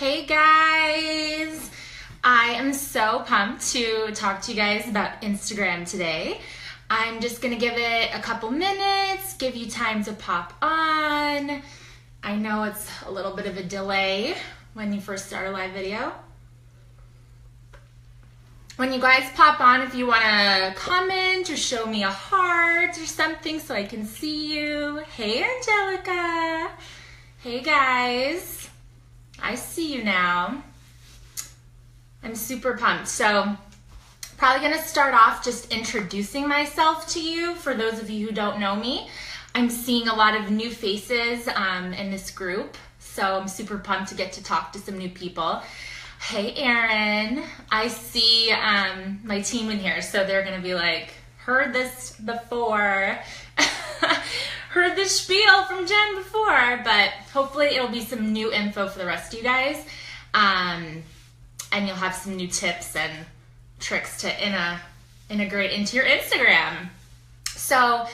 Hey guys, I am so pumped to talk to you guys about Instagram today. I'm just gonna give it a couple minutes, give you time to pop on. I know it's a little bit of a delay when you first start a live video. When you guys pop on, if you wanna comment or show me a heart or something so I can see you. Hey Angelica. Hey guys. I see you now. I'm super pumped. So probably gonna start off just introducing myself to you. For those of you who don't know me, I'm seeing a lot of new faces in this group. So I'm super pumped to get to talk to some new people. Hey Erin, I see my team in here. So they're gonna be like, heard this before. Heard this spiel from Jenn before, but hopefully it'll be some new info for the rest of you guys. And you'll have some new tips and tricks to integrate into your Instagram. So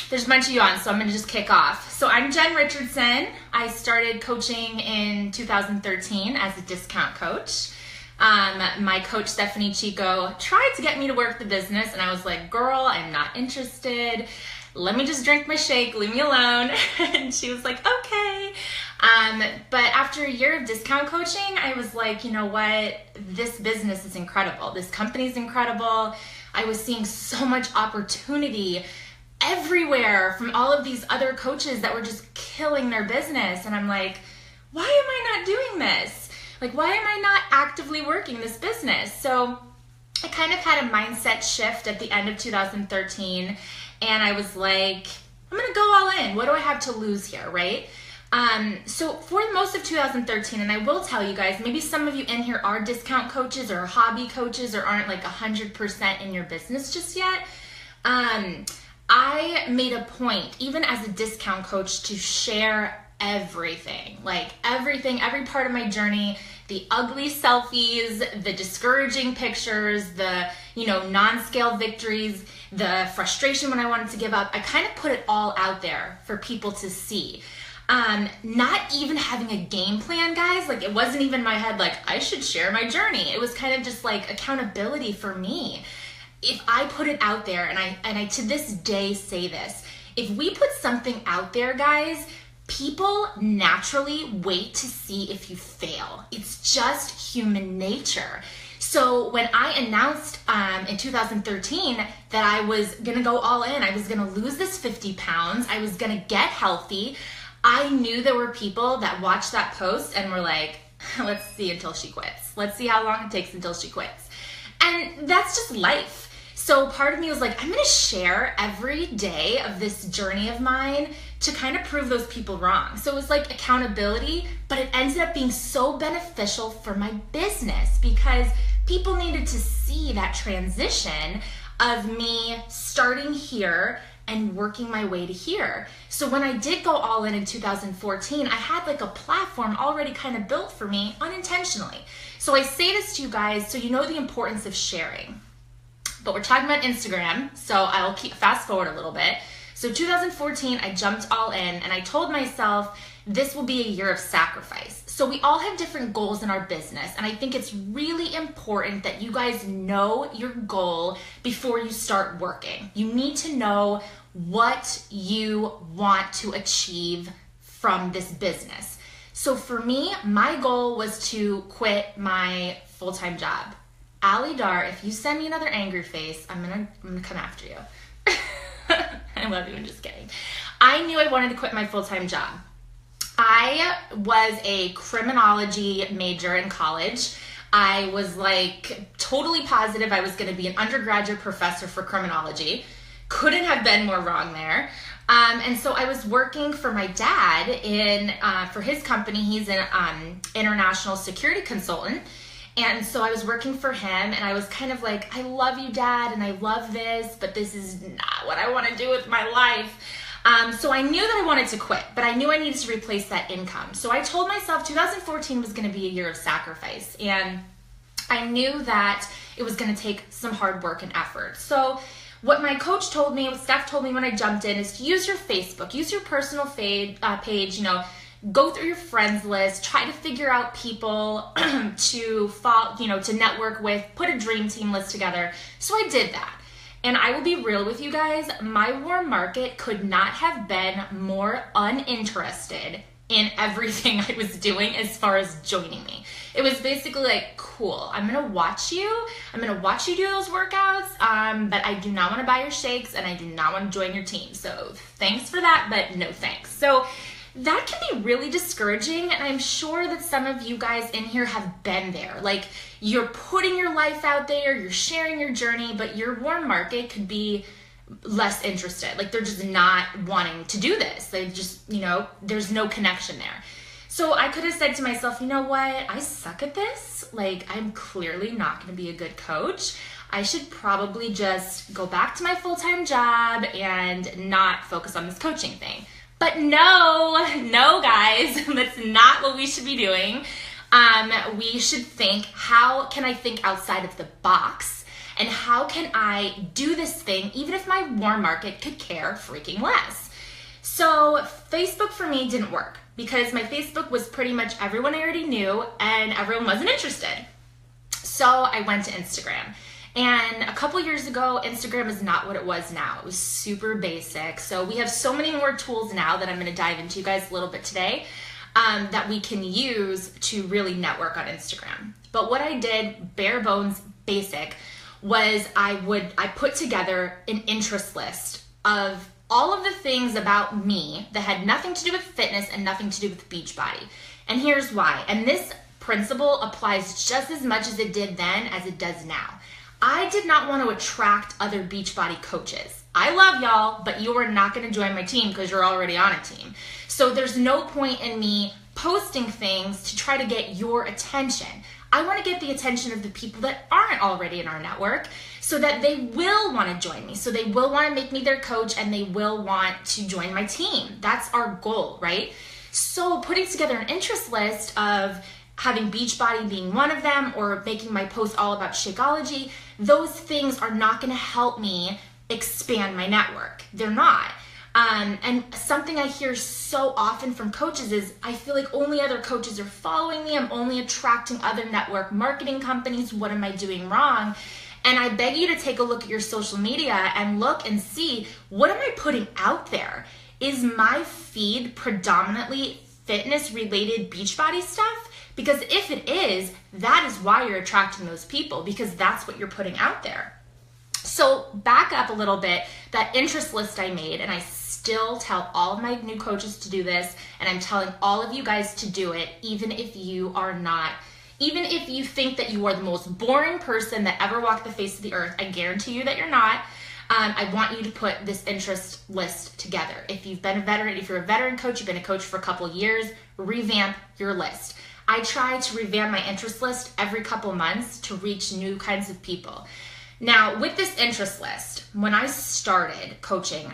there's a bunch of you on, so I'm gonna just kick off. So I'm Jenn Richardson. I started coaching in 2013 as a discount coach. My coach, Stephanie Chico, tried to get me to work the business, and I was like, girl, I'm not interested. Let me just drink my shake, leave me alone. And she was like, okay. But after a year of discount coaching, I was like, you know what? This business is incredible. This company is incredible. I was seeing so much opportunity everywhere from all of these other coaches that were just killing their business. And I'm like, why am I not doing this? Like, why am I not actively working this business? So I kind of had a mindset shift at the end of 2013. And I was like, I'm gonna go all in. What do I have to lose here, right? So for most of 2013, and I will tell you guys, maybe some of you in here are discount coaches or hobby coaches or aren't like 100% in your business just yet. I made a point, even as a discount coach, to share everything, like everything, every part of my journey, the ugly selfies, the discouraging pictures, the, non-scale victories, the frustration when I wanted to give up. I kind of put it all out there for people to see. Not even having a game plan, guys. Like, it wasn't even in my head, like, I should share my journey. It was kind of just like accountability for me. If I put it out there, and I to this day say this, if we put something out there, guys, people naturally wait to see if you fail. It's just human nature. So when I announced in 2013 that I was gonna go all in, I was gonna lose this 50 pounds, I was gonna get healthy, I knew there were people that watched that post and were like, let's see until she quits. Let's see how long it takes until she quits. And that's just life. So part of me was like, I'm gonna share every day of this journey of mine to kind of prove those people wrong. So it was like accountability, but it ended up being so beneficial for my business because people needed to see that transition of me starting here and working my way to here. So when I did go all in 2014, I had like a platform already kind of built for me unintentionally. So I say this to you guys so you know the importance of sharing. But we're talking about Instagram, so I'll fast forward a little bit. So 2014, I jumped all in and I told myself this will be a year of sacrifice. So we all have different goals in our business, and I think it's really important that you guys know your goal before you start working. You need to know what you want to achieve from this business. So for me, my goal was to quit my full-time job. Ali Dar, if you send me another angry face, I'm gonna come after you. I love you, I'm just kidding. I knew I wanted to quit my full-time job. I was a criminology major in college. I was like totally positive I was gonna be an undergraduate professor for criminology. Couldn't have been more wrong there. And so I was working for my dad for his company. He's an international security consultant. And so I was working for him, and I was kind of like, I love you, Dad, and I love this, but this is not what I want to do with my life. So I knew that I wanted to quit, but I knew I needed to replace that income. So I told myself 2014 was going to be a year of sacrifice, and I knew that it was going to take some hard work and effort. So what my coach told me, what Steph told me when I jumped in, is to use your Facebook, use your personal page, go through your friends list, try to figure out people to follow, to network with, put a dream team list together. So I did that. And I will be real with you guys, my warm market could not have been more uninterested in everything I was doing as far as joining me. It was basically like, cool, I'm gonna watch you do those workouts, but I do not wanna buy your shakes and I do not wanna join your team. So thanks for that, but no thanks. So that can be really discouraging, and I'm sure that some of you guys in here have been there. Like, you're putting your life out there, you're sharing your journey, but your warm market could be less interested. Like, they're just not wanting to do this. They just, there's no connection there. So I could have said to myself, you know what? I suck at this. Like, I'm clearly not going to be a good coach. I should probably just go back to my full-time job and not focus on this coaching thing. But no, guys, that's not what we should be doing. We should think, how can I think outside of the box? And how can I do this thing even if my warm market could care freaking less? So Facebook for me didn't work because my Facebook was pretty much everyone I already knew and everyone wasn't interested. So I went to Instagram. And a couple years ago, Instagram is not what it was now. It was super basic. So we have so many more tools now that I'm going to dive into you guys a little bit today that we can use to really network on Instagram. But what I did, bare bones, basic, was I put together an interest list of all of the things about me that had nothing to do with fitness and nothing to do with Beachbody. And here's why. And this principle applies just as much as it did then as it does now. I did not want to attract other Beachbody coaches. I love y'all, but you are not going to join my team because you're already on a team. So there's no point in me posting things to try to get your attention. I want to get the attention of the people that aren't already in our network so that they will want to join me. So they will want to make me their coach and they will want to join my team. That's our goal, right? So putting together an interest list of having Beachbody being one of them, or making my post all about Shakeology, those things are not going to help me expand my network. They're not. And something I hear so often from coaches is, I feel like only other coaches are following me. I'm only attracting other network marketing companies. What am I doing wrong? And I beg you to take a look at your social media and look and see, what am I putting out there? Is my feed predominantly fitness-related Beachbody stuff? Because if it is, that is why you're attracting those people, because that's what you're putting out there. So back up a little bit, that interest list I made, and I still tell all of my new coaches to do this, and I'm telling all of you guys to do it, even if you think that you are the most boring person that ever walked the face of the earth. I guarantee you that you're not. I want you to put this interest list together. If you're a veteran coach, you've been a coach for a couple years, revamp your list. I try to revamp my interest list every couple months to reach new kinds of people. Now, with this interest list, when I started coaching,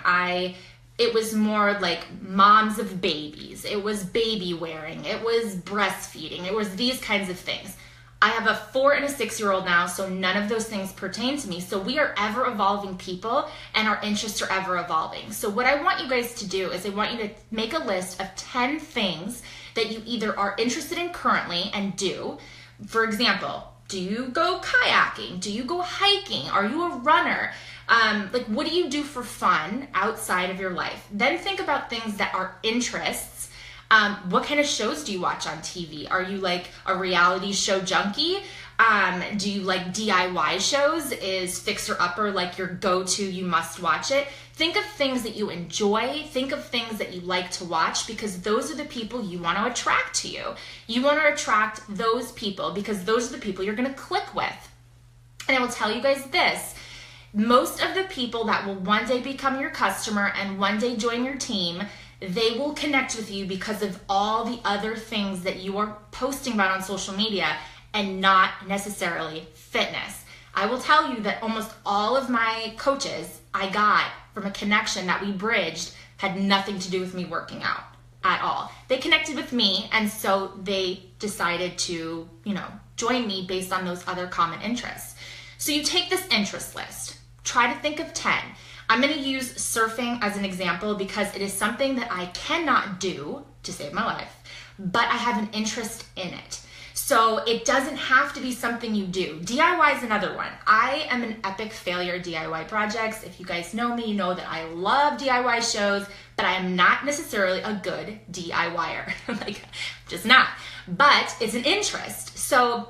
it was more like moms of babies. It was baby wearing. It was breastfeeding. It was these kinds of things. I have a 4 and a 6-year-old now, so none of those things pertain to me. So we are ever evolving people, and our interests are ever evolving. So what I want you guys to do is I want you to make a list of 10 things that you either are interested in currently and do. For example, do you go kayaking? Do you go hiking? Are you a runner? What do you do for fun outside of your life? Then think about things that are interests. What kind of shows do you watch on TV? Are you like a reality show junkie? Do you like DIY shows? Is Fixer Upper like your go-to, you must watch it? Think of things that you enjoy. Think of things that you like to watch, because those are the people you want to attract to you. You want to attract those people because those are the people you're going to click with. And I will tell you guys this. Most of the people that will one day become your customer and one day join your team, they will connect with you because of all the other things that you are posting about on social media and not necessarily fitness. I will tell you that almost all of my coaches I got from a connection that we bridged had nothing to do with me working out at all. They connected with me, and so they decided to, join me based on those other common interests. So you take this interest list, try to think of 10. I'm going to use surfing as an example because it is something that I cannot do to save my life. but I have an interest in it. So it doesn't have to be something you do. DIY is another one. I am an epic failure at DIY projects. If you guys know me, you know that I love DIY shows, but I am not necessarily a good DIYer. Like, just not. But it's an interest. So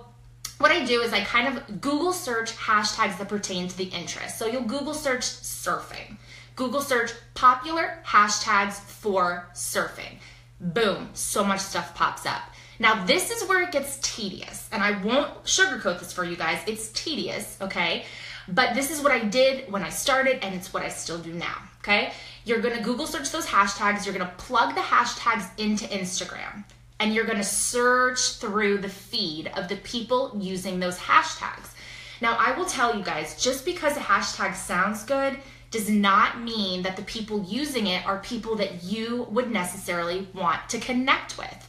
what I do is I kind of Google search hashtags that pertain to the interest. So you'll Google search surfing. Google search popular hashtags for surfing. Boom, so much stuff pops up. Now this is where it gets tedious, and I won't sugarcoat this for you guys. It's tedious, okay? But this is what I did when I started, and it's what I still do now, okay? You're gonna Google search those hashtags, you're gonna plug the hashtags into Instagram, and you're gonna search through the feed of the people using those hashtags. Now I will tell you guys, just because a hashtag sounds good does not mean that the people using it are people that you would necessarily want to connect with.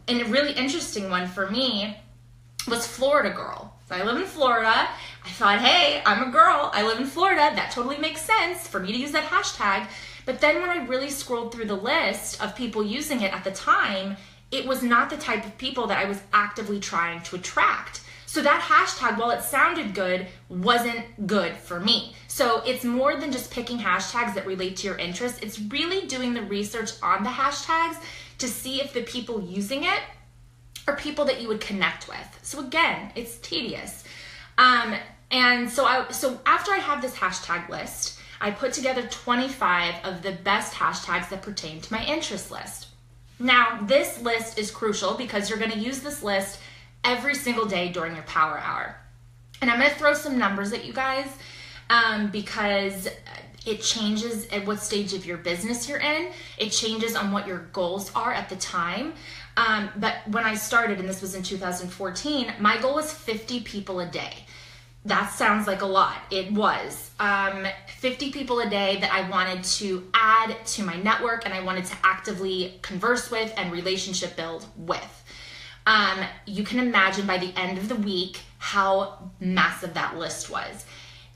And a really interesting one for me was Florida Girl. So I live in Florida. I thought, hey, I'm a girl. I live in Florida. That totally makes sense for me to use that hashtag. But then when I really scrolled through the list of people using it at the time, it was not the type of people that I was actively trying to attract. So that hashtag, while it sounded good, wasn't good for me. So it's more than just picking hashtags that relate to your interests. It's really doing the research on the hashtags to see if the people using it are people that you would connect with. So again, it's tedious. And so after I have this hashtag list, I put together 25 of the best hashtags that pertain to my interest list. Now, this list is crucial because you're gonna use this list every single day during your power hour. And I'm gonna throw some numbers at you guys because it changes at what stage of your business you're in. It changes on what your goals are at the time. But when I started, and this was in 2014, my goal was 50 people a day. That sounds like a lot. It was 50 people a day that I wanted to add to my network and I wanted to actively converse with and relationship build with. You can imagine by the end of the week how massive that list was.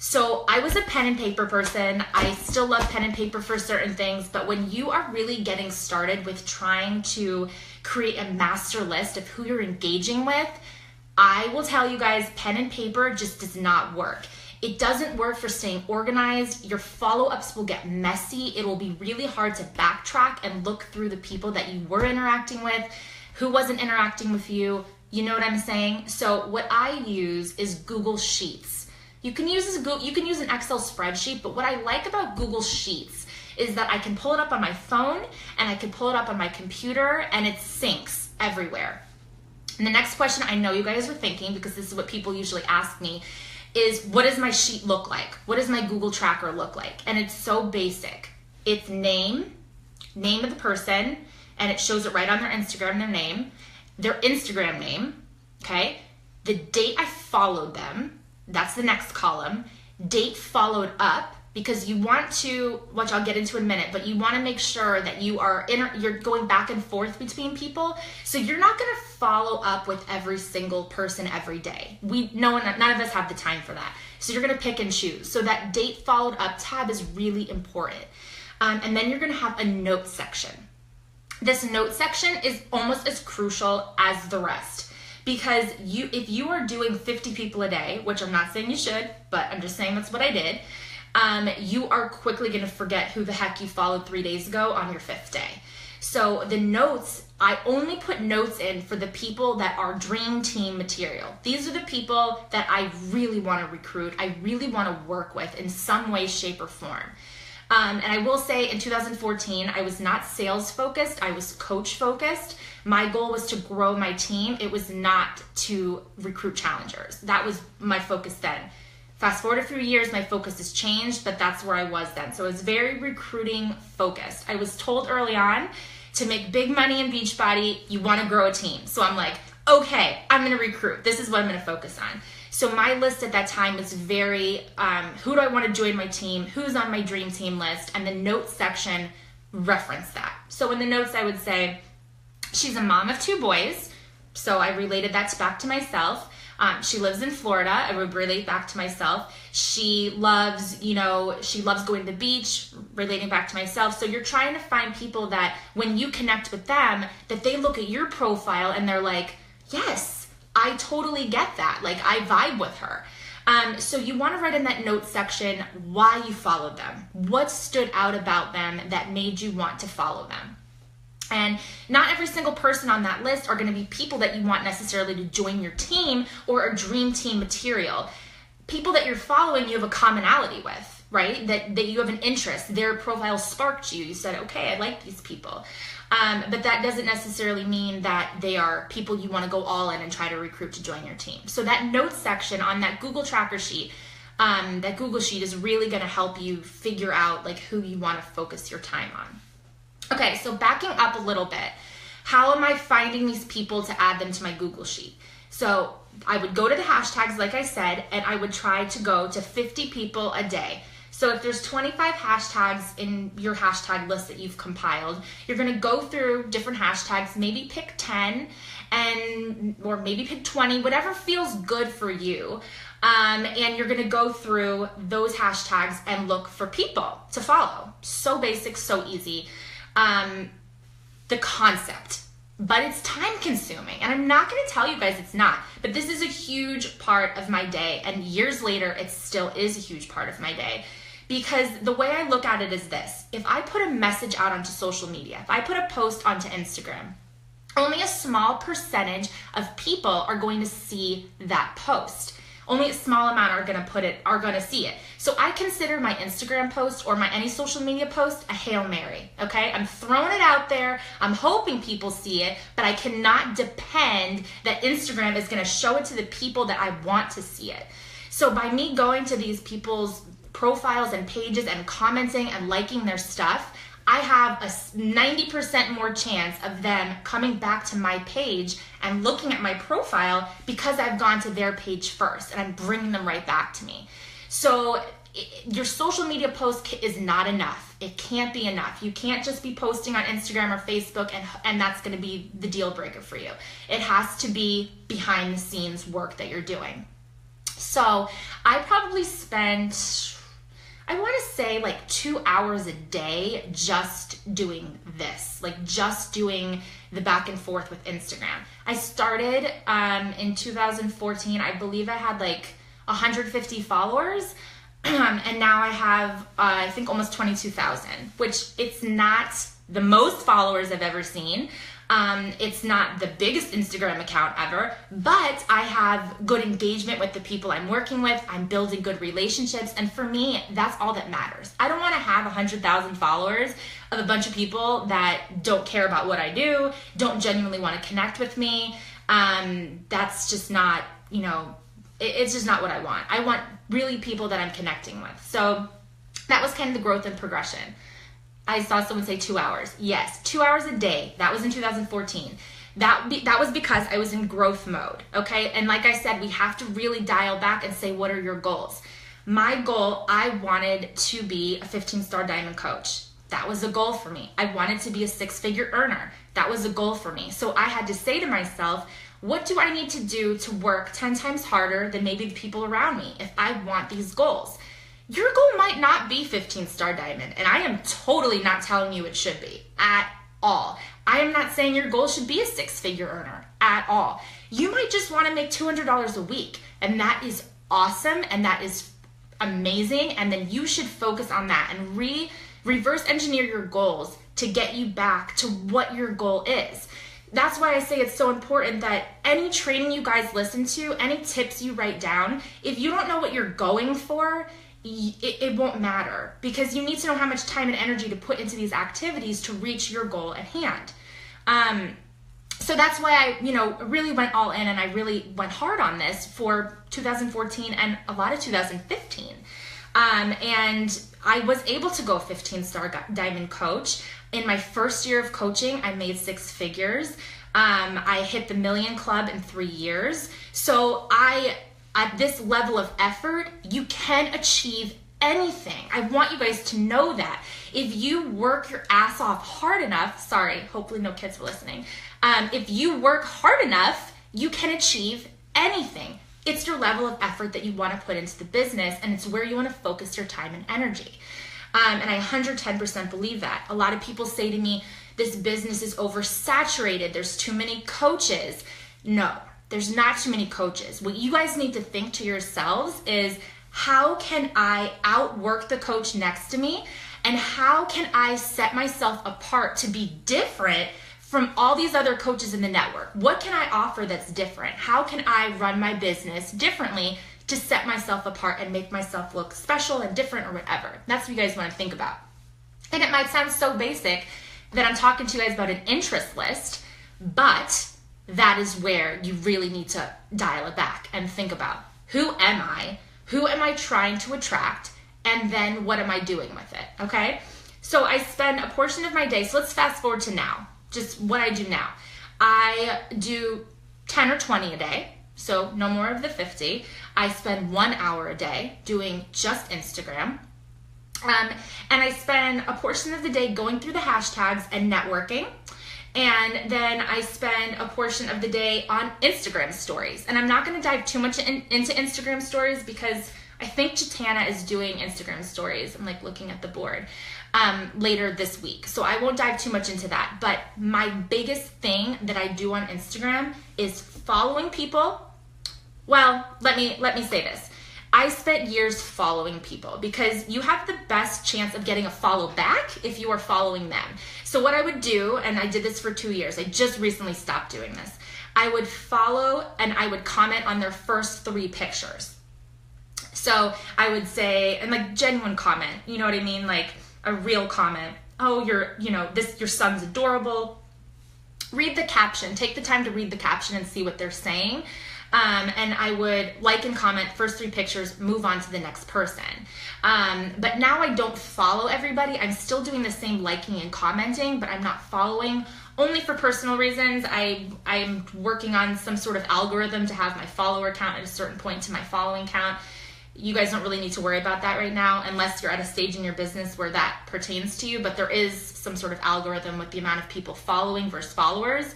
So I was a pen and paper person. I still love pen and paper for certain things, but when you are really getting started with trying to create a master list of who you're engaging with, I will tell you guys, pen and paper just does not work. It doesn't work for staying organized. Your follow-ups will get messy. It will be really hard to backtrack and look through the people that you were interacting with, who wasn't interacting with you. You know what I'm saying? So what I use is Google Sheets. You can use an Excel spreadsheet, but what I like about Google Sheets is that I can pull it up on my phone and I can pull it up on my computer and it syncs everywhere. And the next question I know you guys are thinking, because this is what people usually ask me, is what does my sheet look like? What does my Google Tracker look like? And it's so basic. It's name of the person, and it shows it right on their Instagram, their Instagram name, okay? The date I followed them, that's the next column. Date followed up, because you want to, which I'll get into in a minute, but you want to make sure that you're going back and forth between people. So you're not going to follow up with every single person every day. None of us have the time for that. So you're going to pick and choose. So that date followed up tab is really important. And then you're going to have a note section. This note section is almost as crucial as the rest. Because if you are doing 50 people a day, which I'm not saying you should, but I'm just saying that's what I did, you are quickly going to forget who the heck you followed 3 days ago on your 5th day. So the notes, I only put notes in for the people that are dream team material. These are the people that I really want to recruit, I really want to work with in some way, shape, or form. And I will say in 2014, I was not sales focused, I was coach focused. My goal was to grow my team. It was not to recruit challengers. That was my focus then. Fast forward a few years, my focus has changed, but that's where I was then. So it was very recruiting focused. I was told early on to make big money in Beachbody, you want to grow a team. So I'm like, okay, I'm going to recruit. This is what I'm going to focus on. So my list at that time was very, who do I want to join my team? Who's on my dream team list? And the notes section referenced that. So in the notes, I would say, she's a mom of 2 boys. So I related that back to myself. She lives in Florida. I would relate back to myself. She loves going to the beach, relating back to myself. So you're trying to find people that when you connect with them, that they look at your profile and they're like, yes, I totally get that. Like, I vibe with her. So you want to write in that note section why you followed them. What stood out about them that made you want to follow them? And not every single person on that list are going to be people that you want necessarily to join your team or a dream team material. People that you're following, you have a commonality with, right? That you have an interest. Their profile sparked you. You said, okay, I like these people. But that doesn't necessarily mean that they are people you want to go all in and try to recruit to join your team. So that notes section on that Google Tracker sheet, that Google Sheet is really going to help you figure out like who you want to focus your time on. Okay, so backing up a little bit, how am I finding these people to add them to my Google Sheet? So I would go to the hashtags, like I said, and I would try to go to 50 people a day. So if there's 25 hashtags in your hashtag list that you've compiled, you're going to go through different hashtags, maybe pick 10 or maybe pick 20, whatever feels good for you. And you're going to go through those hashtags and look for people to follow. So basic, so easy. The concept, but it's time consuming. And I'm not going to tell you guys it's not, but this is a huge part of my day. And years later, it still is a huge part of my day. Because the way I look at it is this: if I put a message out onto social media, if I put a post onto Instagram, only a small percentage of people are going to see that post. Only a small amount are going to see it. So I consider my Instagram post or my any social media post a Hail Mary, okay? I'm throwing it out there. I'm hoping people see it, but I cannot depend that Instagram is going to show it to the people that I want to see it. So by me going to these people's profiles and pages and commenting and liking their stuff, I have a 90% more chance of them coming back to my page and looking at my profile because I've gone to their page first and I'm bringing them right back to me. So your social media post is not enough. It can't be enough. You can't just be posting on Instagram or Facebook and that's going to be the deal breaker for you. It has to be behind the scenes work that you're doing. So I probably spent, I want to say like 2 hours a day just doing this, like just doing the back and forth with Instagram. I started in 2014. I believe I had like 150 followers. And now I have, I think almost 22,000, which it's not the most followers I've ever seen. It's not the biggest Instagram account ever, but I have good engagement with the people I'm working with. I'm building good relationships. And for me, that's all that matters. I don't want to have 100,000 followers of a bunch of people that don't care about what I do, don't genuinely want to connect with me. That's just not, it's just not what I want. I want really people that I'm connecting with. So that was kind of the growth and progression. I saw someone say 2 hours. Yes, 2 hours a day. That was in 2014. That was because I was in growth mode, okay? And like I said, we have to really dial back and say, what are your goals? My goal, I wanted to be a 15-star diamond coach. That was a goal for me. I wanted to be a 6-figure earner. That was a goal for me. So I had to say to myself, what do I need to do to work 10 times harder than maybe the people around me if I want these goals? Your goal might not be 15-star diamond, and I am totally not telling you it should be at all. I am not saying your goal should be a 6-figure earner at all. You might just want to make $200 a week, and that is awesome, and that is amazing, and then you should focus on that and reverse engineer your goals to get you back to what your goal is. That's why I say it's so important that any training you guys listen to, any tips you write down, if you don't know what you're going for, it won't matter, because you need to know how much time and energy to put into these activities to reach your goal at hand. So that's why I, really went all in, and I really went hard on this for 2014 and a lot of 2015. And I was able to go 15-star diamond coach. In my first year of coaching, I made 6 figures. I hit the $1 million club in 3 years. So at this level of effort, you can achieve anything. I want you guys to know that. If you work your ass off hard enough, sorry, hopefully no kids were listening. If you work hard enough, you can achieve anything. It's your level of effort that you want to put into the business, and it's where you want to focus your time and energy. And I 110% believe that. A lot of people say to me, this business is oversaturated. There's too many coaches. No, there's not too many coaches. What you guys need to think to yourselves is, how can I outwork the coach next to me? And how can I set myself apart to be different from all these other coaches in the network? What can I offer that's different? How can I run my business differently to set myself apart and make myself look special and different or whatever? That's what you guys want to think about. And it might sound so basic that I'm talking to you guys about an interest list, but that is where you really need to dial it back and think about, who am I? Who am I trying to attract? And then what am I doing with it? Okay? So I spend a portion of my day, so let's fast forward to now, just what I do now. I do 10 or 20 a day, so no more of the 50. I spend 1 hour a day doing just Instagram. And I spend a portion of the day going through the hashtags and networking. And then I spend a portion of the day on Instagram stories. And I'm not going to dive too much into Instagram stories because I think Jatana is doing Instagram stories. I'm like looking at the board later this week. So I won't dive too much into that. But my biggest thing that I do on Instagram is following people. Well, let me say this. I spent years following people because you have the best chance of getting a follow back if you are following them. So what I would do, and I did this for 2 years, I just recently stopped doing this. I would follow and I would comment on their first 3 pictures. So I would say, and like genuine comment, you know what I mean? Like a real comment. Oh, your son's adorable. Read the caption, take the time to read the caption and see what they're saying. And I would like and comment first 3 pictures, move on to the next person. But now I don't follow everybody. I'm still doing the same liking and commenting, but I'm not following only for personal reasons. I'm working on some sort of algorithm to have my follower count at a certain point to my following count. You guys don't really need to worry about that right now unless you're at a stage in your business where that pertains to you, but there is some sort of algorithm with the amount of people following versus followers.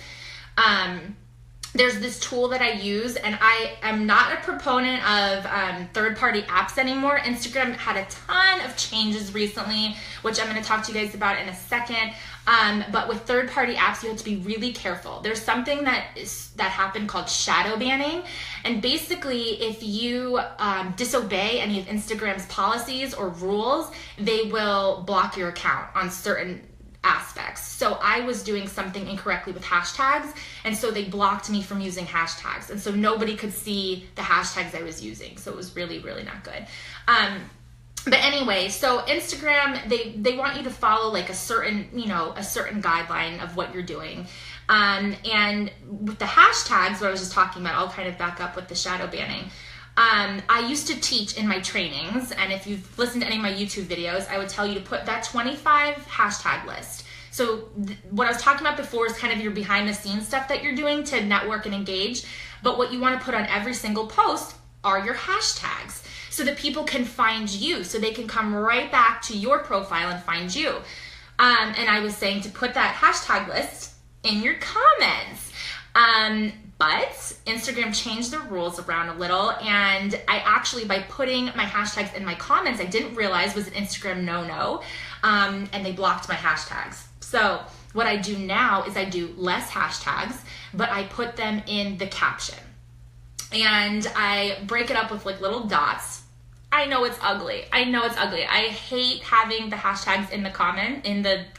There's this tool that I use, and I am not a proponent of third-party apps anymore. Instagram had a ton of changes recently, which I'm going to talk to you guys about in a second. But with third-party apps, you have to be really careful. There's something that happened called shadow banning, and basically, if you disobey any of Instagram's policies or rules, they will block your account on certain aspects. So I was doing something incorrectly with hashtags, and so they blocked me from using hashtags, and so nobody could see the hashtags I was using. So it was really, really not good. But anyway, so Instagram, they want you to follow like a certain guideline of what you're doing. And with the hashtags, what I was just talking about, I'll kind of back up with the shadow banning. I used to teach in my trainings, and if you've listened to any of my YouTube videos, I would tell you to put that 25 hashtag list. So what I was talking about before is kind of your behind the scenes stuff that you're doing to network and engage, but what you want to put on every single post are your hashtags so that people can find you, so they can come right back to your profile and find you. And I was saying to put that hashtag list in your comments. But Instagram changed the rules around a little, and I actually, by putting my hashtags in my comments, I didn't realize was an Instagram no-no, and they blocked my hashtags. So what I do now is I do less hashtags, but I put them in the caption. And I break it up with like little dots. I know it's ugly. I hate having the hashtags in the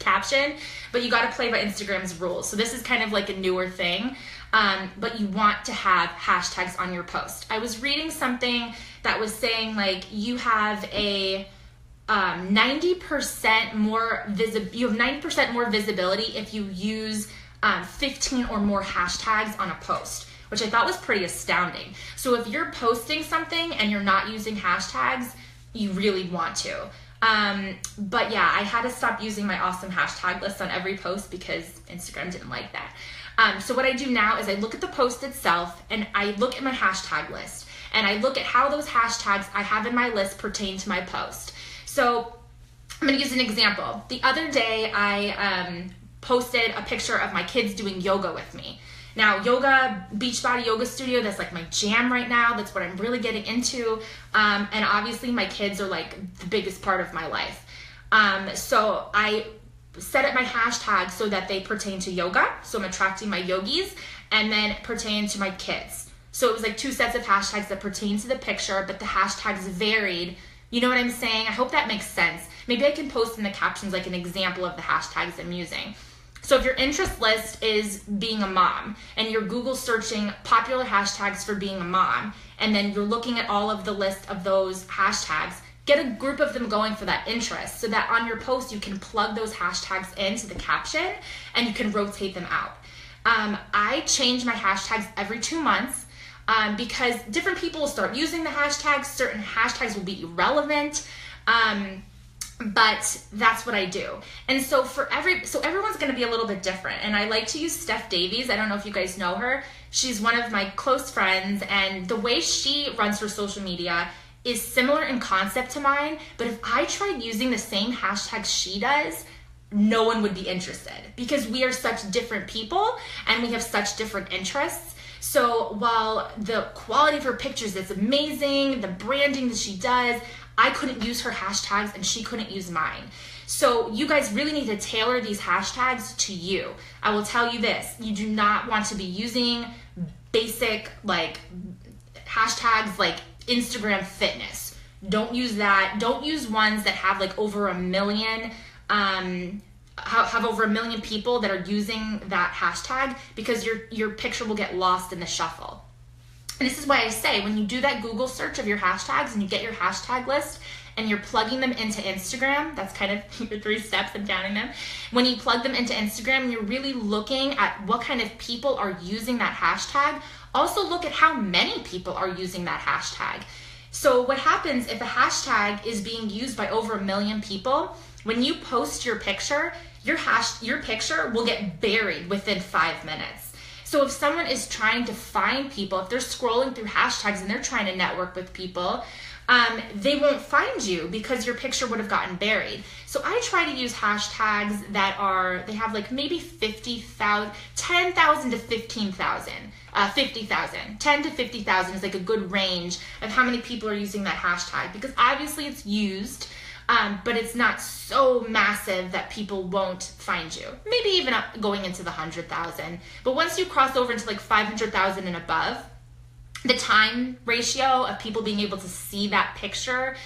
caption, but you got to play by Instagram's rules. So this is kind of like a newer thing. But you want to have hashtags on your post. I was reading something that was saying like you have a 90% more visibility if you use 15 or more hashtags on a post, which I thought was pretty astounding. So if you're posting something and you're not using hashtags, you really want to. But yeah, I had to stop using my awesome hashtag list on every post because Instagram didn't like that. So what I do now is I look at the post itself and I look at my hashtag list and I look at how those hashtags I have in my list pertain to my post. So I'm going to use an example. The other day I posted a picture of my kids doing yoga with me. Now, yoga, Beachbody Yoga Studio, that's like my jam right now. That's what I'm really getting into. And obviously my kids are like the biggest part of my life. So I set up my hashtags so that they pertain to yoga. So I'm attracting my yogis, and then pertain to my kids. So it was like 2 sets of hashtags that pertain to the picture, but the hashtags varied. You know what I'm saying? I hope that makes sense. Maybe I can post in the captions like an example of the hashtags I'm using. So if your interest list is being a mom, and you're Google searching popular hashtags for being a mom, and then you're looking at all of the list of those hashtags, get a group of them going for that interest so that on your post you can plug those hashtags into the caption and you can rotate them out. I change my hashtags every 2 months because different people will start using the hashtags. Certain hashtags will be irrelevant. But that's what I do. And so everyone's going to be a little bit different. And I like to use Steph Davies. I don't know if you guys know her. She's one of my close friends, and the way she runs her social media is similar in concept to mine. But if I tried using the same hashtags she does, no one would be interested because we are such different people and we have such different interests. So while the quality of her pictures is amazing, the branding that she does, I couldn't use her hashtags and she couldn't use mine. So you guys really need to tailor these hashtags to you. I will tell you this, you do not want to be using basic like hashtags like Instagram fitness. Don't use that. Don't use ones that have like over 1 million, have over 1 million people that are using that hashtag, because your picture will get lost in the shuffle. And this is why I say, when you do that Google search of your hashtags and you get your hashtag list and you're plugging them into Instagram, that's kind of your 3 steps, I'm counting them. When you plug them into Instagram, you're really looking at what kind of people are using that hashtag. Also look at how many people are using that hashtag. So what happens if a hashtag is being used by over 1 million people, when you post your picture, your picture will get buried within 5 minutes. So if someone is trying to find people, if they're scrolling through hashtags and they're trying to network with people, they won't find you because your picture would have gotten buried. So I try to use hashtags that they have like maybe 50,000, 10,000 to 15,000, 50,000. 10 to 50,000 is like a good range of how many people are using that hashtag, because obviously it's used, but it's not so massive that people won't find you. Maybe even up going into the 100,000. But once you cross over into like 500,000 and above, the time ratio of people being able to see that picture,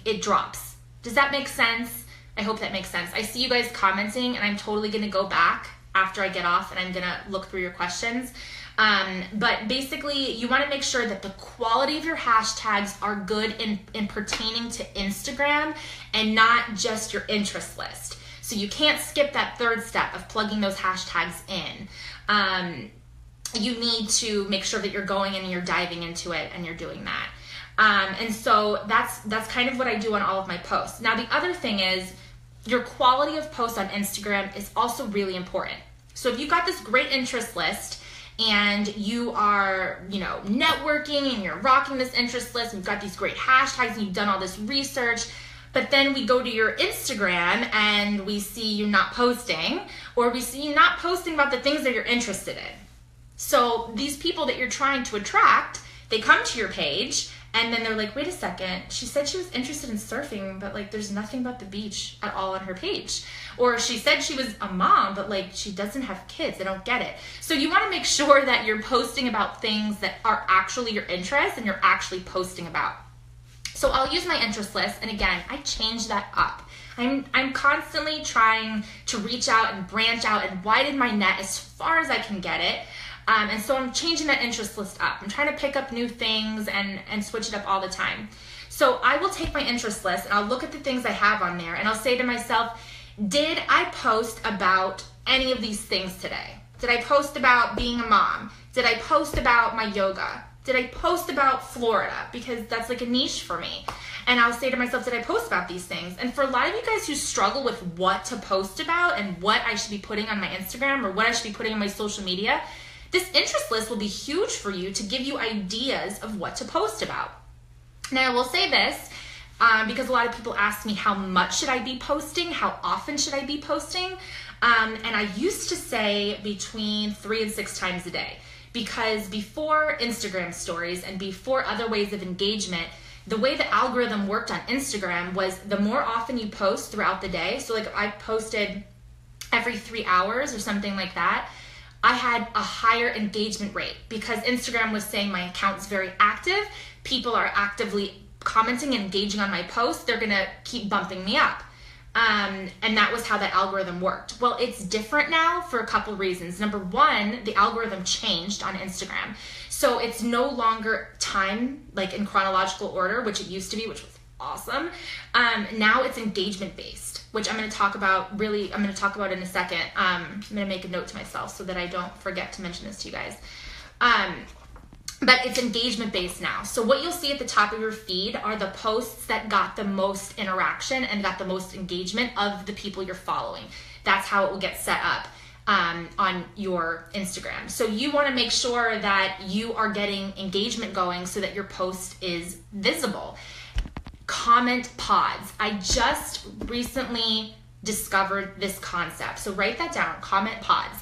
it drops. Does that make sense? I hope that makes sense. I see you guys commenting, and I'm totally going to go back after I get off and I'm going to look through your questions. But basically, you want to make sure that the quality of your hashtags are good in pertaining to Instagram and not just your interest list. So you can't skip that 3rd step of plugging those hashtags in. You need to make sure that you're going and you're diving into it and you're doing that. And so that's kind of what I do on all of my posts. Now, the other thing is your quality of posts on Instagram is also really important. So if you've got this great interest list and you are, networking and you're rocking this interest list and you've got these great hashtags and you've done all this research, but then we go to your Instagram and we see you not posting, or we see you not posting about the things that you're interested in. So these people that you're trying to attract, they come to your page and then they're like, wait a second, she said she was interested in surfing, but like there's nothing about the beach at all on her page. Or she said she was a mom, but like she doesn't have kids. I don't get it. So you want to make sure that you're posting about things that are actually your interest and you're actually posting about. So I'll use my interest list, and again, I change that up. I'm constantly trying to reach out and branch out and widen my net as far as I can get it. And so I'm changing that interest list up. I'm trying to pick up new things and switch it up all the time. So I will take my interest list and I'll look at the things I have on there and I'll say to myself, did I post about any of these things today? Did I post about being a mom? Did I post about my yoga? Did I post about Florida? Because that's like a niche for me. And I'll say to myself, did I post about these things? And for a lot of you guys who struggle with what to post about and what I should be putting on my Instagram or what I should be putting on my social media, this interest list will be huge for you to give you ideas of what to post about. Now, I will say this, because a lot of people ask me how much should I be posting, how often should I be posting. And I used to say between 3 and 6 times a day, because before Instagram stories and before other ways of engagement, the way the algorithm worked on Instagram was the more often you post throughout the day. So like I posted every 3 hours or something like that, I had a higher engagement rate because Instagram was saying my account's very active. People are actively commenting and engaging on my posts. They're gonna keep bumping me up. And that was how that algorithm worked. Well, it's different now for a couple reasons. Number one, the algorithm changed on Instagram. So it's no longer time, like in chronological order, which it used to be, which was awesome. Now it's engagement based, which I'm going to talk about in a second. I'm going to make a note to myself so that I don't forget to mention this to you guys. But it's engagement based now. So what you'll see at the top of your feed are the posts that got the most interaction and got the most engagement of the people you're following. That's how it will get set up on your Instagram. So you want to make sure that you are getting engagement going so that your post is visible. Comment pods. I just recently discovered this concept. So write that down, comment pods.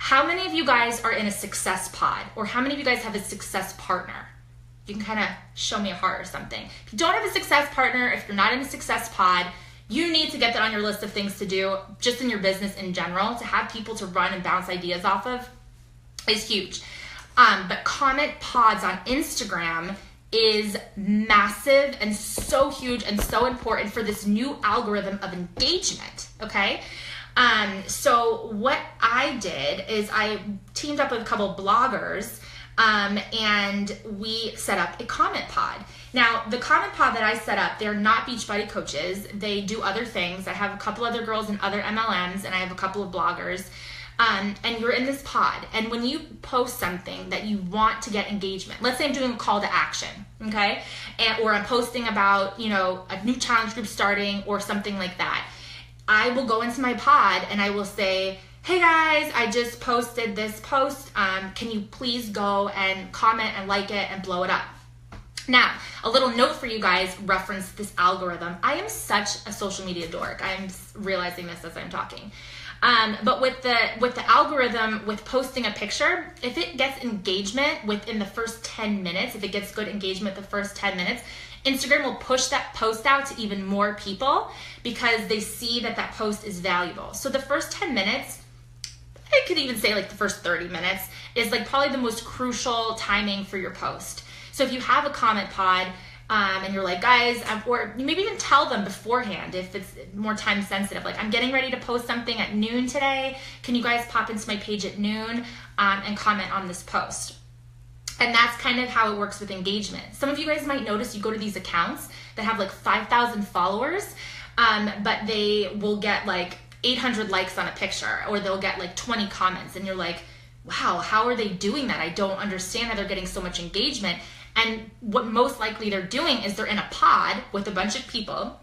How many of you guys are in a success pod? Or how many of you guys have a success partner? You can kind of show me a heart or something. If you don't have a success partner, if you're not in a success pod, you need to get that on your list of things to do just in your business in general. To have people to run and bounce ideas off of is huge. But comment pods on Instagram is massive and so huge and so important for this new algorithm of engagement, okay? So what I did is I teamed up with a couple of bloggers and we set up a comment pod. Now, the comment pod that I set up, they're not Beachbody coaches. They do other things. I have a couple other girls in other MLMs and I have a couple of bloggers. And you're in this pod. And when you post something that you want to get engagement, let's say I'm doing a call to action, okay? Or I'm posting about, a new challenge group starting or something like that. I will go into my pod and I will say, hey guys, I just posted this post. Can you please go and comment and like it and blow it up? Now, a little note for you guys, reference this algorithm. I am such a social media dork. I'm realizing this as I'm talking. But with the algorithm, with posting a picture, if it gets engagement within the first 10 minutes, if it gets good engagement the first 10 minutes, Instagram will push that post out to even more people because they see that that post is valuable. So the first 10 minutes, I could even say like the first 30 minutes is like probably the most crucial timing for your post. So if you have a comment pod and you're like, guys, or you maybe even tell them beforehand if it's more time sensitive, like I'm getting ready to post something at noon today. Can you guys pop into my page at noon and comment on this post? And that's kind of how it works with engagement. Some of you guys might notice you go to these accounts that have like 5,000 followers, but they will get like 800 likes on a picture, or they'll get like 20 comments, and you're like, wow, how are they doing that? I don't understand how they're getting so much engagement. And what most likely they're doing is they're in a pod with a bunch of people,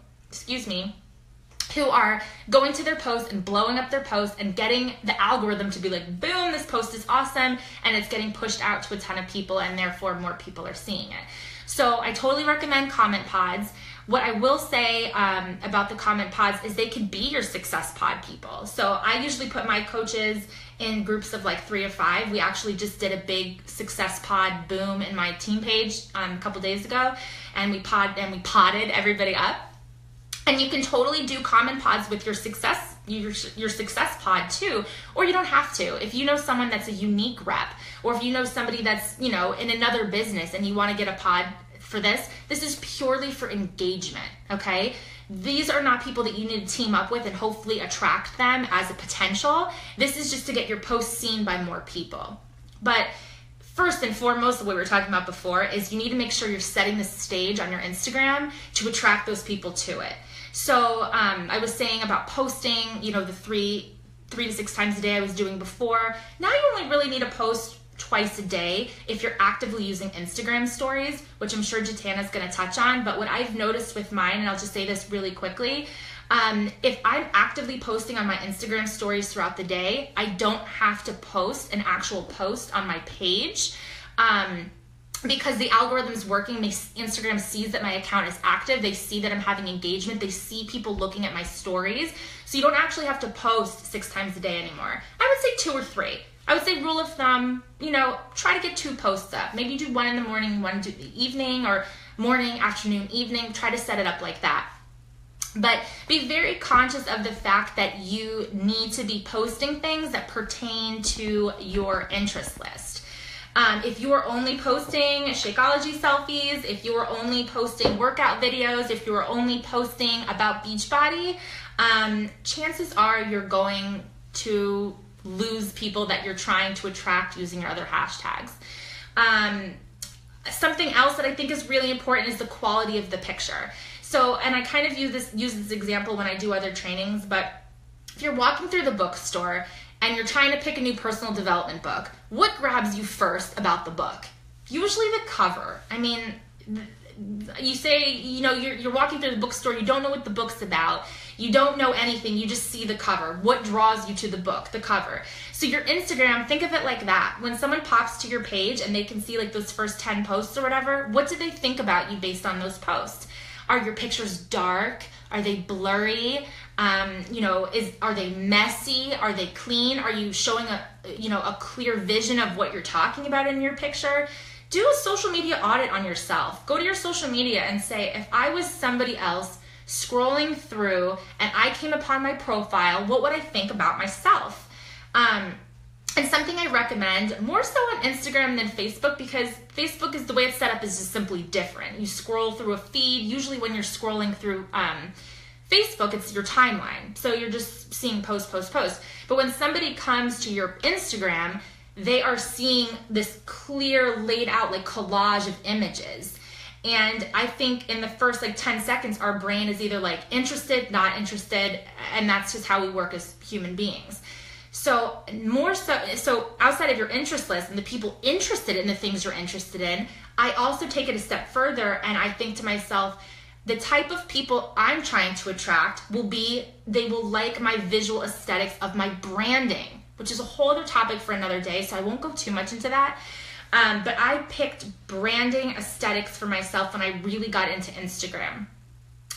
who are going to their post and blowing up their post and getting the algorithm to be like, boom, this post is awesome, and it's getting pushed out to a ton of people, and therefore more people are seeing it. So I totally recommend comment pods. What I will say about the comment pods is they could be your success pod people. So I usually put my coaches in groups of like 3 or 5. We actually just did a big success pod boom in my team page a couple days ago, and we podded everybody up. And you can totally do comment pods with your success pod too, or you don't have to. If you know someone that's a unique rep, or if you know somebody that's, in another business and you want to get a pod for this is purely for engagement, okay? These are not people that you need to team up with and hopefully attract them as a potential. This is just to get your post seen by more people. But first and foremost, what we were talking about before is you need to make sure you're setting the stage on your Instagram to attract those people to it. So I was saying about posting, the 3 to 6 times a day I was doing before. Now you only really need to post twice a day if you're actively using Instagram stories, which I'm sure Jatana's going to touch on. But what I've noticed with mine, and I'll just say this really quickly, if I'm actively posting on my Instagram stories throughout the day, I don't have to post an actual post on my page. because the algorithm is working. Instagram sees that my account is active. They see that I'm having engagement. They see people looking at my stories. So you don't actually have to post 6 times a day anymore. I would say 2 or 3. I would say rule of thumb, try to get 2 posts up. Maybe do 1 in the morning, 1 in the evening, or morning, afternoon, evening. Try to set it up like that. But be very conscious of the fact that you need to be posting things that pertain to your interest list. If you are only posting Shakeology selfies, if you are only posting workout videos, if you are only posting about Beachbody, chances are you're going to lose people that you're trying to attract using your other hashtags. Something else that I think is really important is the quality of the picture. So, and I kind of use this example when I do other trainings, but if you're walking through the bookstore and you're trying to pick a new personal development book, what grabs you first about the book? Usually the cover. I mean, you say, you're walking through the bookstore, you don't know what the book's about, you don't know anything, you just see the cover. What draws you to the book? The cover. So your Instagram, think of it like that. When someone pops to your page and they can see like those first 10 posts or whatever, what do they think about you based on those posts? Are your pictures dark? Are they blurry? Are they messy? Are they clean? Are you showing a clear vision of what you're talking about in your picture? Do a social media audit on yourself. Go to your social media and say, if I was somebody else scrolling through and I came upon my profile, what would I think about myself? And something I recommend more so on Instagram than Facebook, because Facebook is the way it's set up is just simply different. You scroll through a feed. Usually when you're scrolling through Facebook, it's your timeline. So you're just seeing post. But when somebody comes to your Instagram, they are seeing this clear laid out like collage of images. And I think in the first 10 seconds, our brain is either interested, not interested, and that's just how we work as human beings. So so outside of your interest list and the people interested in the things you're interested in, I also take it a step further and I think to myself, the type of people I'm trying to attract they will like my visual aesthetics of my branding, which is a whole other topic for another day, so I won't go too much into that. But I picked branding aesthetics for myself when I really got into Instagram.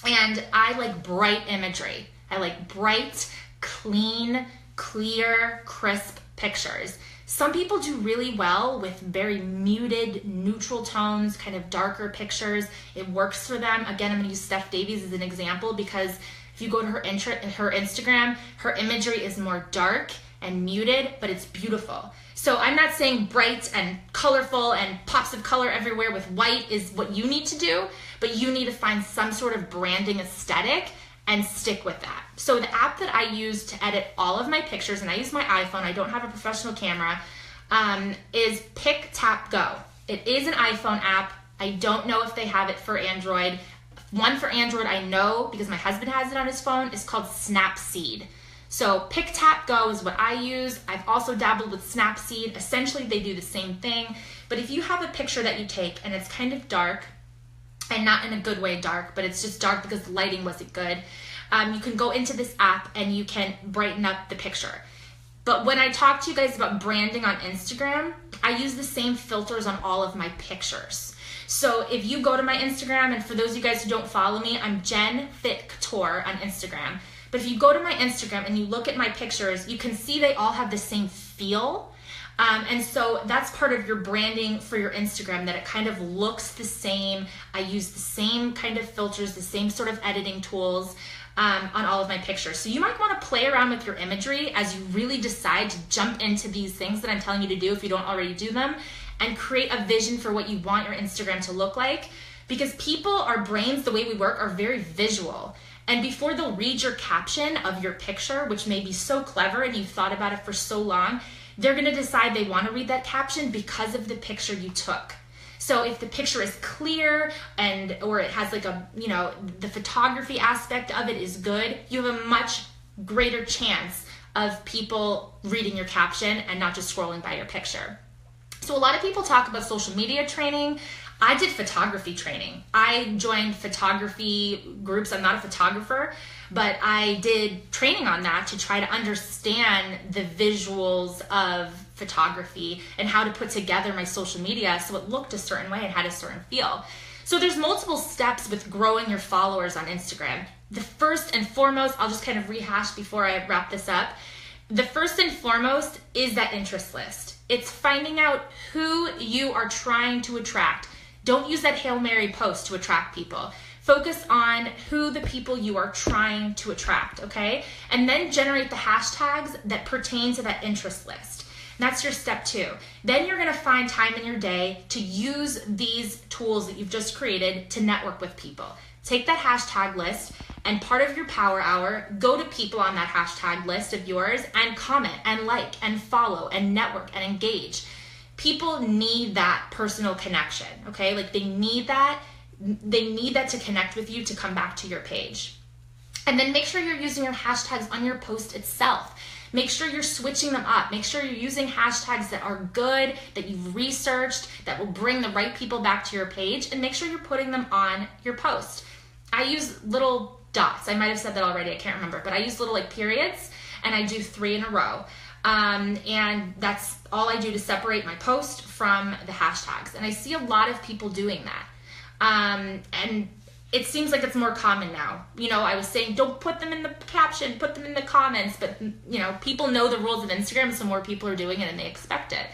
And I like bright imagery. I like bright, clean, clear, crisp pictures. Some people do really well with very muted, neutral tones, kind of darker pictures. It works for them. Again, I'm going to use Steph Davies as an example because if you go to her Instagram, her imagery is more dark and muted, but it's beautiful. So I'm not saying bright and colorful and pops of color everywhere with white is what you need to do, but you need to find some sort of branding aesthetic and stick with that. So the app that I use to edit all of my pictures, and I use my iPhone, I don't have a professional camera, is Pick Tap Go. It is an iPhone app. I don't know if they have it for Android. One for Android I know because my husband has it on his phone. It's called Snapseed. So Pick Tap Go is what I use. I've also dabbled with Snapseed. Essentially they do the same thing. But if you have a picture that you take and it's kind of dark, and not in a good way dark, but it's just dark because the lighting wasn't good, you can go into this app and you can brighten up the picture. But when I talk to you guys about branding on Instagram, I use the same filters on all of my pictures. So if you go to my Instagram, and for those of you guys who don't follow me, I'm Jenn Fit Couture on Instagram. But if you go to my Instagram and you look at my pictures, you can see they all have the same feel. And so that's part of your branding for your Instagram, that it kind of looks the same. I use the same kind of filters, the same sort of editing tools on all of my pictures. So you might want to play around with your imagery as you really decide to jump into these things that I'm telling you to do if you don't already do them, and create a vision for what you want your Instagram to look like. Because people, our brains, the way we work, are very visual. And before they'll read your caption of your picture, which may be so clever and you've thought about it for so long, they're going to decide they want to read that caption because of the picture you took. So if the picture is clear or it has the photography aspect of it is good, you have a much greater chance of people reading your caption and not just scrolling by your picture. So a lot of people talk about social media training. I did photography training. I joined photography groups. I'm not a photographer, but I did training on that to try to understand the visuals of photography and how to put together my social media so it looked a certain way and had a certain feel. So there's multiple steps with growing your followers on Instagram. The first and foremost, I'll just kind of rehash before I wrap this up. The first and foremost is that interest list. It's finding out who you are trying to attract. Don't use that Hail Mary post to attract people. Focus on who the people you are trying to attract, okay? And then generate the hashtags that pertain to that interest list. That's your step 2. Then you're gonna find time in your day to use these tools that you've just created to network with people. Take that hashtag list and part of your power hour, go to people on that hashtag list of yours and comment and like and follow and network and engage. People need that personal connection, okay? Like they need that to connect with you to come back to your page. And then make sure you're using your hashtags on your post itself. Make sure you're switching them up. Make sure you're using hashtags that are good, that you've researched, that will bring the right people back to your page, and make sure you're putting them on your post. I use little dots. I might have said that already, I can't remember, but I use little like periods, and I do 3 in a row. And that's all I do to separate my post from the hashtags. And I see a lot of people doing that. And it seems like it's more common now. You know, I was saying don't put them in the caption, put them in the comments, but you know, people know the rules of Instagram, so more people are doing it and they expect it.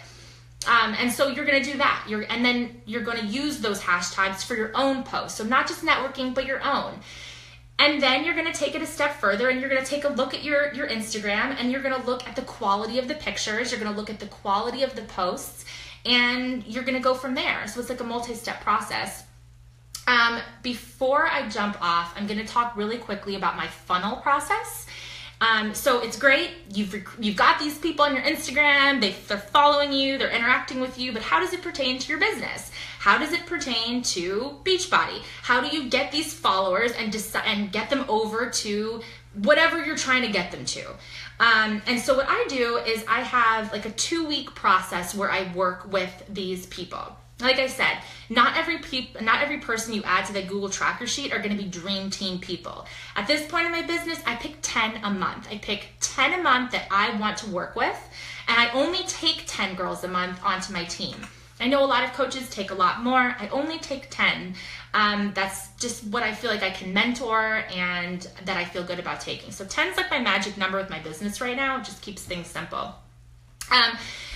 And so you're going to do that. And then you're going to use those hashtags for your own posts. So not just networking, but your own. And then you're going to take it a step further and you're going to take a look at your Instagram and you're going to look at the quality of the pictures. You're going to look at the quality of the posts and you're going to go from there. So it's like a multi-step process. Before I jump off, I'm going to talk really quickly about my funnel process. So it's great. You've got these people on your Instagram. They're following you. They're interacting with you. But how does it pertain to your business? How does it pertain to Beachbody? How do you get these followers and get them over to whatever you're trying to get them to? And so what I do is I have like a 2-week process where I work with these people. Like I said, not every person you add to the Google Tracker sheet are going to be dream team people. At this point in my business, I pick 10 a month. I pick 10 a month that I want to work with, and I only take 10 girls a month onto my team. I know a lot of coaches take a lot more. I only take 10. That's just what I feel like I can mentor and that I feel good about taking. So 10 is like my magic number with my business right now. It just keeps things simple.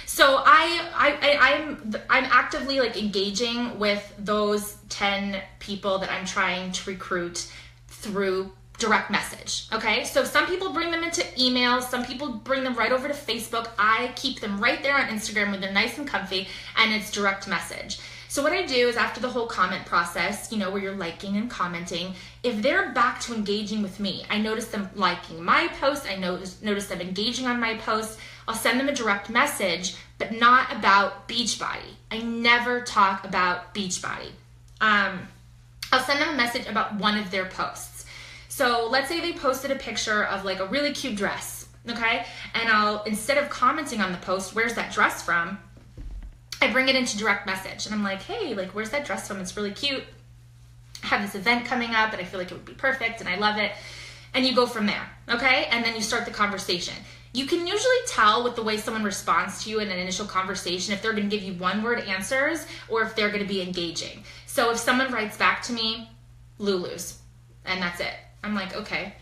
So I'm actively like engaging with those 10 people that I'm trying to recruit through direct message. Okay, so some people bring them into email, some people bring them right over to Facebook. I keep them right there on Instagram where they're nice and comfy, and it's direct message. So what I do is after the whole comment process, you know, where you're liking and commenting, if they're back to engaging with me, I notice them liking my post, I notice them engaging on my post, I'll send them a direct message, but not about Beachbody. I never talk about Beachbody. I'll send them a message about one of their posts. So let's say they posted a picture of like a really cute dress, okay? And I'll, instead of commenting on the post, where's that dress from? I bring it into direct message and I'm like, hey, like, where's that dress from? It's really cute. I have this event coming up and I feel like it would be perfect and I love it. And you go from there, okay? And then you start the conversation. You can usually tell with the way someone responds to you in an initial conversation if they're going to give you one-word answers or if they're going to be engaging. So if someone writes back to me, Lulu's, and that's it. I'm like, okay,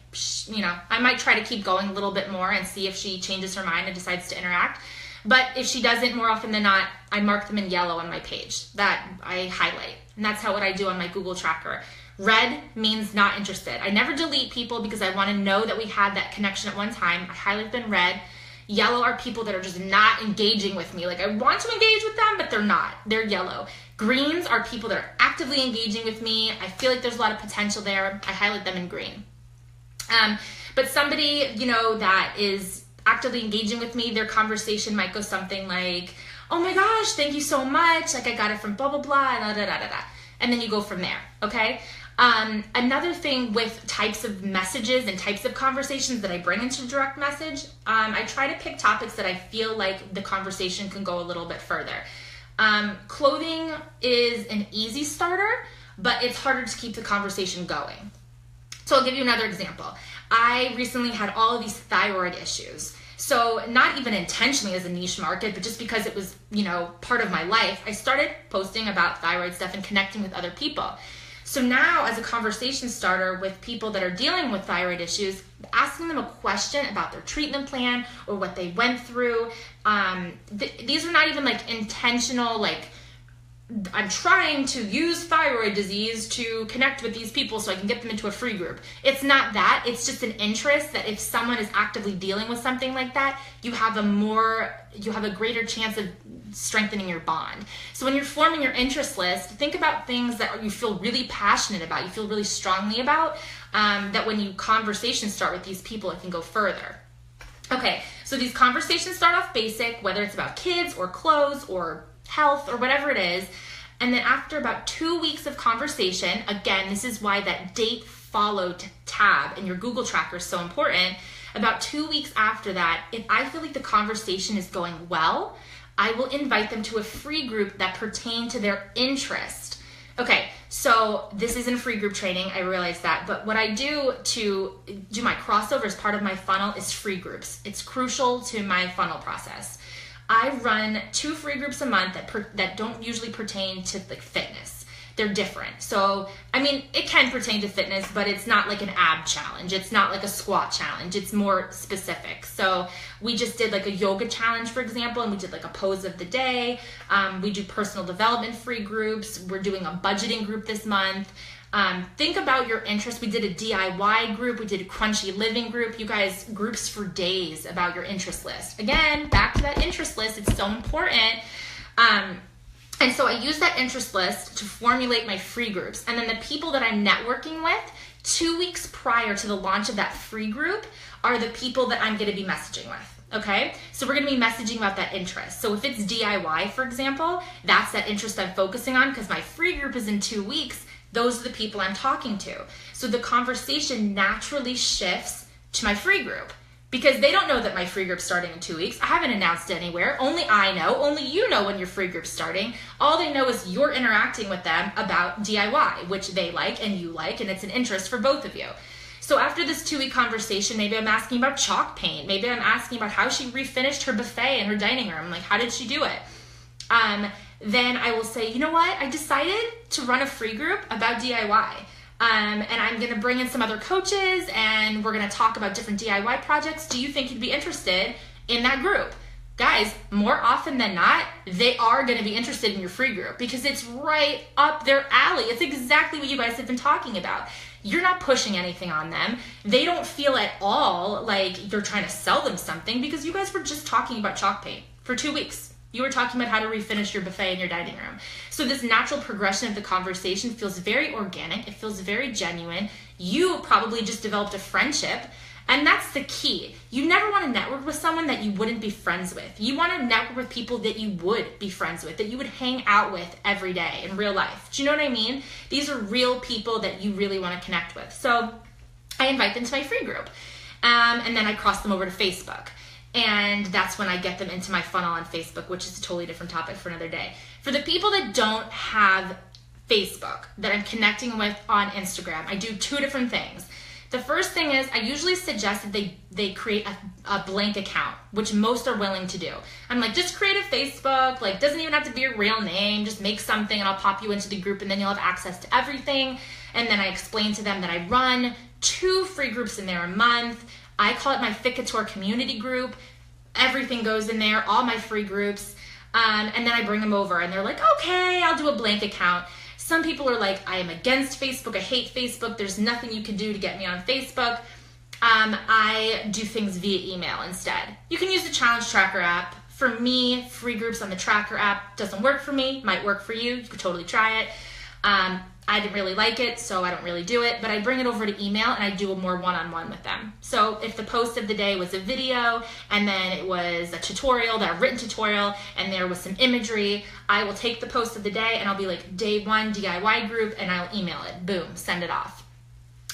you know, I might try to keep going a little bit more and see if she changes her mind and decides to interact. But if she doesn't, more often than not, I mark them in yellow on my page that I highlight. And that's what I do on my Google Tracker. Red means not interested. I never delete people because I want to know that we had that connection at one time. I highlight them red. Yellow are people that are just not engaging with me. Like I want to engage with them, but they're not. They're yellow. Greens are people that are actively engaging with me. I feel like there's a lot of potential there. I highlight them in green. But somebody, you know, that is actively engaging with me, their conversation might go something like, oh my gosh, thank you so much. Like I got it from blah, blah, blah, da, da, da, da, da. And then you go from there, okay? Another thing with types of messages and types of conversations that I bring into direct message, I try to pick topics that I feel like the conversation can go a little bit further. Clothing is an easy starter, but it's harder to keep the conversation going. So I'll give you another example. I recently had all of these thyroid issues. So not even intentionally as a niche market, but just because it was, part of my life, I started posting about thyroid stuff and connecting with other people. So now as a conversation starter with people that are dealing with thyroid issues, asking them a question about their treatment plan or what they went through. These are not even like intentional, like I'm trying to use thyroid disease to connect with these people so I can get them into a free group. It's not that. It's just an interest that if someone is actively dealing with something like that, you have a greater chance of strengthening your bond. So when you're forming your interest list, think about things that you feel really passionate about, you feel really strongly about, that when you conversations start with these people, it can go further. Okay, so these conversations start off basic, whether it's about kids or clothes or health or whatever it is. And then after about 2 weeks of conversation, again, this is why that date followed tab in your Google Tracker is so important. About 2 weeks after that, if I feel like the conversation is going well, I will invite them to a free group that pertain to their interest. Okay, so this isn't free group training, I realize that, but what I do to do my crossover as part of my funnel is free groups. It's crucial to my funnel process. I run 2 free groups a month that don't usually pertain to like fitness. They're different. So, I mean, it can pertain to fitness, but it's not like an ab challenge. It's not like a squat challenge. It's more specific. So we just did like a yoga challenge, for example, and we did like a pose of the day. We do personal development free groups. We're doing a budgeting group this month. Think about your interests. We did a DIY group. We did a crunchy living group. You guys, groups for days about your interest list. Again, back to that interest list. It's so important. And so I use that interest list to formulate my free groups. And then the people that I'm networking with 2 weeks prior to the launch of that free group are the people that I'm going to be messaging with. Okay, so we're going to be messaging about that interest. So if it's DIY, for example, that's that interest I'm focusing on because my free group is in 2 weeks. Those are the people I'm talking to. So the conversation naturally shifts to my free group because they don't know that my free group's starting in 2 weeks. I haven't announced it anywhere. Only I know. Only you know when your free group's starting. All they know is you're interacting with them about DIY, which they like and you like, and it's an interest for both of you. So after this 2-week conversation, maybe I'm asking about chalk paint. Maybe I'm asking about how she refinished her buffet in her dining room. Like, how did she do it? Then I will say, you know what? I decided to run a free group about DIY. And I'm going to bring in some other coaches and we're going to talk about different DIY projects. Do you think you'd be interested in that group? Guys, more often than not, they are going to be interested in your free group because it's right up their alley. It's exactly what you guys have been talking about. You're not pushing anything on them. They don't feel at all like you're trying to sell them something because you guys were just talking about chalk paint for 2 weeks. You were talking about how to refinish your buffet in your dining room. So this natural progression of the conversation feels very organic. It feels very genuine. You probably just developed a friendship. And that's the key. You never want to network with someone that you wouldn't be friends with. You want to network with people that you would be friends with, that you would hang out with every day in real life. Do you know what I mean? These are real people that you really want to connect with. So I invite them to my free group. And then I cross them over to Facebook. And that's when I get them into my funnel on Facebook, which is a totally different topic for another day. For the people that don't have Facebook, that I'm connecting with on Instagram, I do 2 different things. The first thing is I usually suggest that they create a blank account, which most are willing to do. I'm like, just create a Facebook, like doesn't even have to be your real name, just make something and I'll pop you into the group and then you'll have access to everything. And then I explain to them that I run 2 free groups in there a month. I call it my Fit Couture community group. Everything goes in there, all my free groups. And then I bring them over and they're like, okay, I'll do a blank account. Some people are like, I am against Facebook. I hate Facebook. There's nothing you can do to get me on Facebook. I do things via email instead. You can use the Challenge Tracker app. For me, free groups on the Tracker app doesn't work for me. Might work for you. You could totally try it. I didn't really like it, so I don't really do it, but I bring it over to email and I do a more one-on-one with them. So if the post of the day was a video and then it was a tutorial, that written tutorial, and there was some imagery, I will take the post of the day and I'll be like, day 1 DIY group, and I'll email it. Boom, send it off.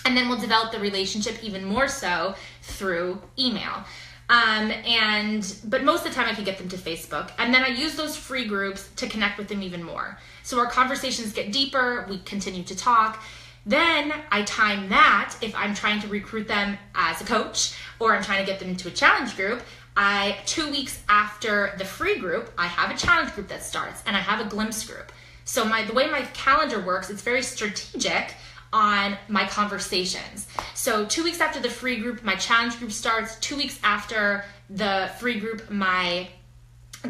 And then we'll develop the relationship even more so through email. But most of the time I can get them to Facebook. And then I use those free groups to connect with them even more. So our conversations get deeper, we continue to talk. Then I time that if I'm trying to recruit them as a coach or I'm trying to get them into a challenge group, 2 weeks after the free group, I have a challenge group that starts, and I have a glimpse group. So the way my calendar works, it's very strategic on my conversations. So 2 weeks after the free group, my challenge group starts. 2 weeks after the free group, my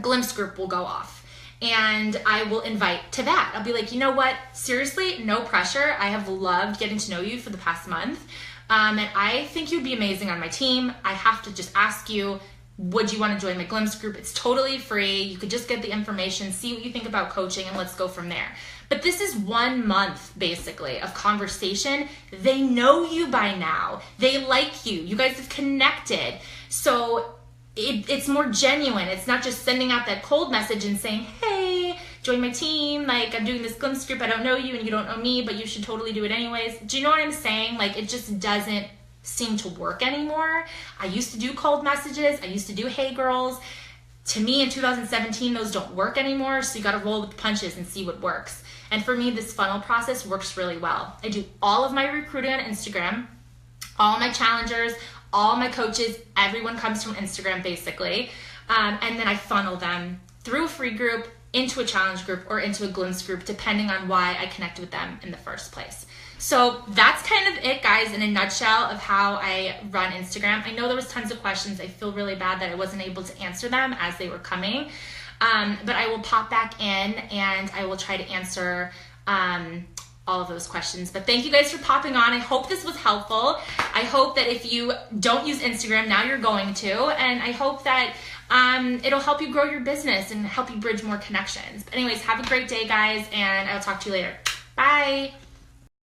glimpse group will go off. And I will invite to that. I'll be like, you know what? Seriously, no pressure. I have loved getting to know you for the past month. And I think you'd be amazing on my team. I have to just ask you, would you want to join my glimpse group? It's totally free. You could just get the information, see what you think about coaching, and let's go from there. But this is 1 month, basically, of conversation. They know you by now. They like you. You guys have connected. So it's more genuine. It's not just sending out that cold message and saying, hey, join my team. Like, I'm doing this glimpse group. I don't know you and you don't know me, but you should totally do it anyways. Do you know what I'm saying? Like, it just doesn't seem to work anymore. I used to do cold messages. I used to do hey girls. To me, in 2017, those don't work anymore. So you got to roll with the punches and see what works. And for me, this funnel process works really well. I do all of my recruiting on Instagram, all my challengers, all my coaches, everyone comes from Instagram basically. And then I funnel them through a free group, into a challenge group, or into a glimpse group, depending on why I connected with them in the first place. So that's kind of it, guys, in a nutshell of how I run Instagram. I know there was tons of questions. I feel really bad that I wasn't able to answer them as they were coming. But I will pop back in and I will try to answer all of those questions. But thank you guys for popping on. I hope this was helpful. I hope that if you don't use Instagram, now you're going to. And I hope that it'll help you grow your business and help you bridge more connections. But anyways, have a great day, guys, and I'll talk to you later. Bye.